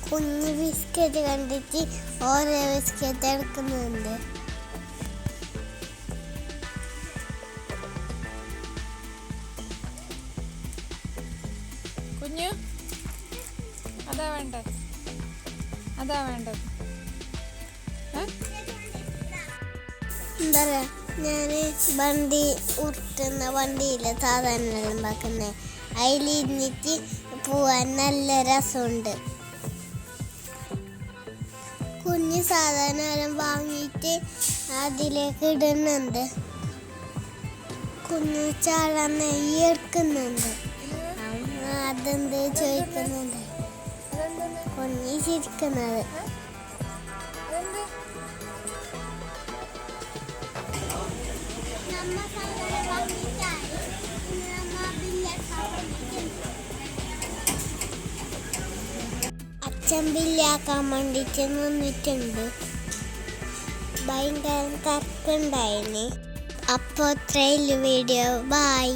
കുഞ്ഞ് ബിസ്ക്കറ്റ് കണ്ടിട്ട് ഓരോ ബിസ്ക്കറ്റ് എടുക്കുന്നുണ്ട്. കുഞ്ഞു അതാ വേണ്ടത്, അതാ വേണ്ടത്. എന്താ പറയാ, ഞാൻ വണ്ടി ഉരുട്ടുന്ന വണ്ടിയിലെ സാധാരണ ഉണ്ടാക്കുന്നത്, അതിലിരുന്നിട്ട് പോവാൻ നല്ല രസമുണ്ട്. കുഞ്ഞ് സാധാരണ വാങ്ങിയിട്ട് അതിലേക്ക് ഇടുന്നുണ്ട്. കുഞ്ഞ് ചാടാൻ നെയ്യ് എടുക്കുന്നുണ്ട്. അതെന്ത് ചോദിക്കുന്നുണ്ട്. കുഞ്ഞി ചിരിക്കുന്നത്. അച്ഛൻ ബില്ലാക്കാൻ വേണ്ടിയിട്ട് നിന്നിട്ടുണ്ട്. ഭയങ്കര തിരക്കുണ്ടായിന്. അപ്പോൾ ഇത്രയുള്ള വീഡിയോ. ബൈ.